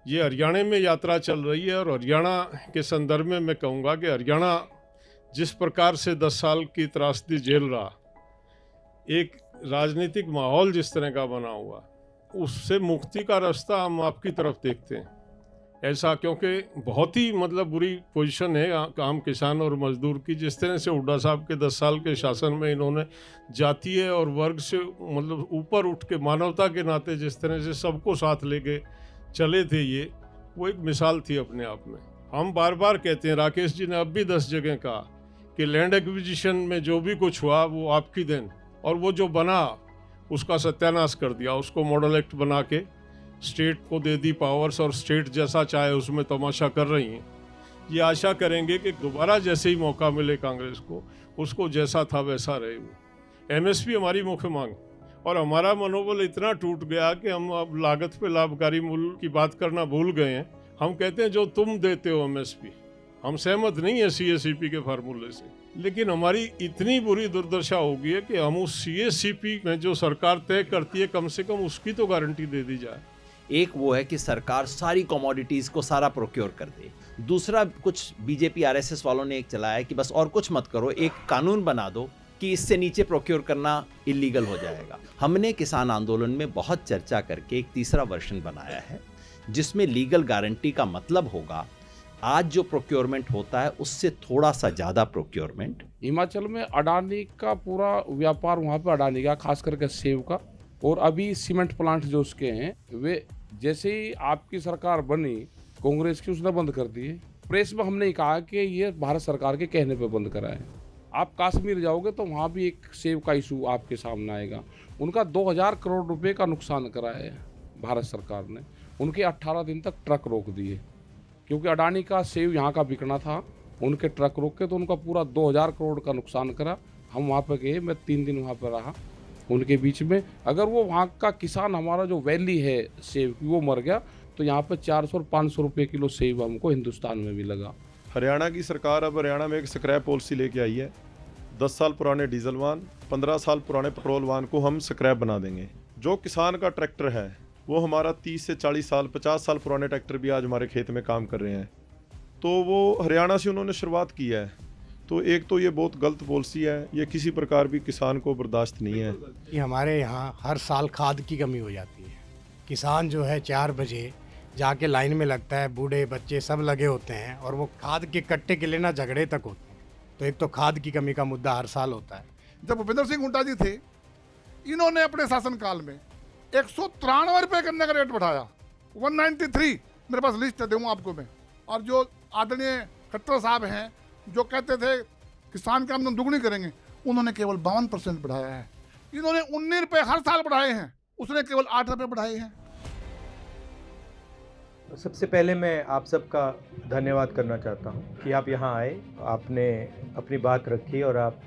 ये हरियाणा में यात्रा चल रही है और हरियाणा के संदर्भ में मैं कहूँगा कि हरियाणा जिस प्रकार से 10 साल की त्रासदी झेल रहा, एक राजनीतिक माहौल जिस तरह का बना हुआ, उससे मुक्ति का रास्ता हम आपकी तरफ देखते हैं। ऐसा क्योंकि बहुत ही बुरी पोजीशन है आम किसान और मजदूर की। जिस तरह से हुड्डा साहब के 10 साल के शासन में इन्होंने जातीय और वर्ग से ऊपर उठ के मानवता के नाते जिस तरह से सबको साथ लेके चले थे, ये वो एक मिसाल थी अपने आप में। हम बार बार कहते हैं, राकेश जी ने अब भी 10 जगह कहा कि लैंड एक्विजिशन में जो भी कुछ हुआ वो आपकी देन, और वो जो बना उसका सत्यानाश कर दिया। उसको मॉडल एक्ट बना के स्टेट को दे दी पावर्स, और स्टेट जैसा चाहे उसमें तमाशा कर रही हैं। ये आशा करेंगे कि दोबारा जैसे ही मौका मिले कांग्रेस को, उसको जैसा था वैसा रहे वो। एमएसपी हमारी मुख्य मांग, और हमारा मनोबल इतना टूट गया कि हम अब लागत पे लाभकारी मूल्य की बात करना भूल गए हैं। हम कहते हैं जो तुम देते हो एमएसपी, हम सहमत नहीं है सीएससीपी के फार्मूले से, लेकिन हमारी इतनी बुरी दुर्दशा हो गई है कि हम उस सीएससीपी में जो सरकार तय करती है, कम से कम उसकी तो गारंटी दे दी जाए। एक वो है कि सरकार सारी कमोडिटीज को सारा प्रोक्योर कर दे। दूसरा, कुछ बीजेपी आरएसएस वालों ने एक चलाया कि बस और कुछ मत करो, एक कानून बना दो कि इससे नीचे प्रोक्योर करना इलीगल हो जाएगा। हमने किसान आंदोलन में बहुत चर्चा करके एक तीसरा वर्जन बनाया है, जिसमें लीगल गारंटी का मतलब होगा आज जो प्रोक्योरमेंट होता है उससे थोड़ा सा ज़्यादा प्रोक्योरमेंट। हिमाचल में अडानी का पूरा व्यापार वहाँ पे अडानी का, खास करके सेब का, और अभी सीमेंट प्लांट जो उसके हैं वे जैसे ही आपकी सरकार बनी कांग्रेस की, उसने बंद कर दिए। प्रेस में हमने कहा कि ये भारत सरकार के कहने पे बंद करा है। आप कश्मीर जाओगे तो वहाँ भी एक सेब का इशू आपके सामने आएगा। उनका 2000 करोड़ रुपए का नुकसान करा है भारत सरकार ने। उनके 18 दिन तक ट्रक रोक दिए, क्योंकि अडानी का सेब यहाँ का बिकना था। उनके ट्रक रोक के तो उनका पूरा 2000 करोड़ का नुकसान करा। हम वहाँ पे गए, मैं 3 दिन वहाँ पर रहा उनके बीच में। अगर वो वहाँ का किसान, हमारा जो वैली है सेब की, वो मर गया तो यहाँ पे 400 और 500 रुपये किलो सेब हमको हिंदुस्तान में भी लगा। हरियाणा की सरकार अब हरियाणा में एक स्क्रैप पॉलिसी लेके आई है। 10 साल पुराने डीजल वाहन, 15 साल पुराने पेट्रोल वाहन को हम स्क्रैप बना देंगे। जो किसान का ट्रैक्टर है वो हमारा 30 से 40 साल, 50 साल पुराने ट्रैक्टर भी आज हमारे खेत में काम कर रहे हैं। तो वो हरियाणा से उन्होंने शुरुआत की है। तो एक तो ये बहुत गलत पॉलिसी है, ये किसी प्रकार भी किसान को बर्दाश्त नहीं है। कि हमारे यहाँ हर साल खाद की कमी हो जाती है। किसान जो है 4 बजे जाके लाइन में लगता है, बूढ़े बच्चे सब लगे होते हैं, और वो खाद के कट्टे के लिए ना झगड़े तक होते हैं। तो एक तो खाद की कमी का मुद्दा हर साल होता है। जब भूपेंद्र सिंह हुड्डा जी थे, इन्होंने अपने शासनकाल में 193 रुपये गन्ने का रेट बढ़ाया, 193। मेरे पास लिस्ट है, दूँ आपको मैं। और जो आदरणीय खट्टर साहब हैं, जो कहते थे किसान की आमदनी दुगनी करेंगे, उन्होंने केवल 52% बढ़ाया है। इन्होंने 19 रुपये हर साल बढ़ाए हैं, उसने केवल 8 रुपये बढ़ाए हैं। सबसे पहले मैं आप सबका धन्यवाद करना चाहता हूं कि आप यहां आए, आपने अपनी बात रखी और आप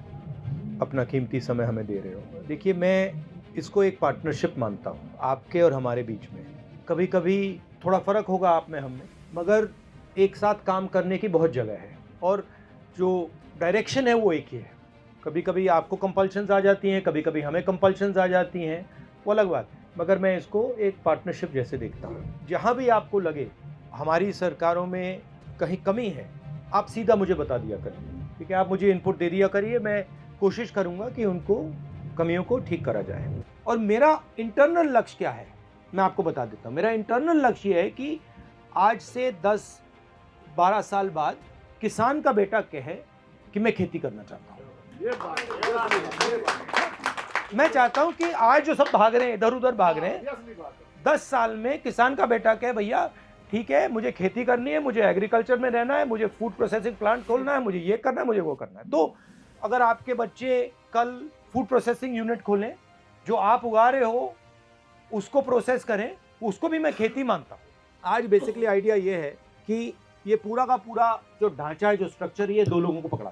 अपना कीमती समय हमें दे रहे हो। देखिए, मैं इसको एक पार्टनरशिप मानता हूं आपके और हमारे बीच में। कभी कभी थोड़ा फ़र्क होगा आप में हम में, मगर एक साथ काम करने की बहुत जगह है, और जो डायरेक्शन है वो एक ही है। कभी कभी आपको कंपल्शंस आ जाती हैं, कभी कभी हमें कंपल्शंस आ जाती हैं, वो अलग बात है, मगर मैं इसको एक पार्टनरशिप जैसे देखता हूँ। जहाँ भी आपको लगे हमारी सरकारों में कहीं कमी है, आप सीधा मुझे बता दिया करिए, ठीक है? आप मुझे इनपुट दे दिया करिए, मैं कोशिश करूँगा कि उनको कमियों को ठीक करा जाए। और मेरा इंटरनल लक्ष्य क्या है मैं आपको बता देता हूँ। मेरा इंटरनल लक्ष्य ये है कि आज से 10-12 साल बाद किसान का बेटा कहे कि मैं खेती करना चाहता हूँ। मैं चाहता हूं कि आज जो सब भाग रहे हैं, इधर उधर भाग रहे हैं, 10 साल में किसान का बेटा कहे भैया ठीक है, मुझे खेती करनी है, मुझे एग्रीकल्चर में रहना है, मुझे फूड प्रोसेसिंग प्लांट खोलना है, मुझे ये करना है, मुझे वो करना है। तो अगर आपके बच्चे कल फूड प्रोसेसिंग यूनिट खोलें, जो आप उगा रहे हो उसको प्रोसेस करें, उसको भी मैं खेती मानता हूँ। आज बेसिकली आइडिया ये है कि ये पूरा का पूरा जो ढांचा है, जो स्ट्रक्चर है, ये 2 लोगों को पकड़ा।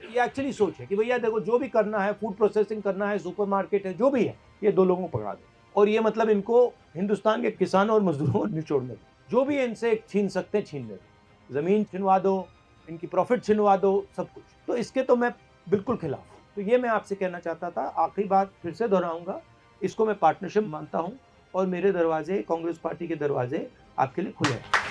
ये एक्चुअली सोच है कि भैया देखो, जो भी करना है, फूड प्रोसेसिंग करना है, सुपरमार्केट है, जो भी है, ये 2 लोगों को पकड़ा दो। और ये मतलब इनको हिंदुस्तान के किसानों और मजदूरों को निचोड़ने दो। जो भी इनसे छीन सकते हैं छीन ले दो, ज़मीन छिनवा दो, इनकी प्रॉफिट छिनवा दो, सब कुछ। तो इसके तो मैं बिल्कुल खिलाफ हूँ। तो ये मैं आपसे कहना चाहता था। आखिरी बात फिर से दोहराऊंगा, इसको मैं पार्टनरशिप मानता हूँ और मेरे दरवाजे, कांग्रेस पार्टी के दरवाजे आपके लिए खुले हैं।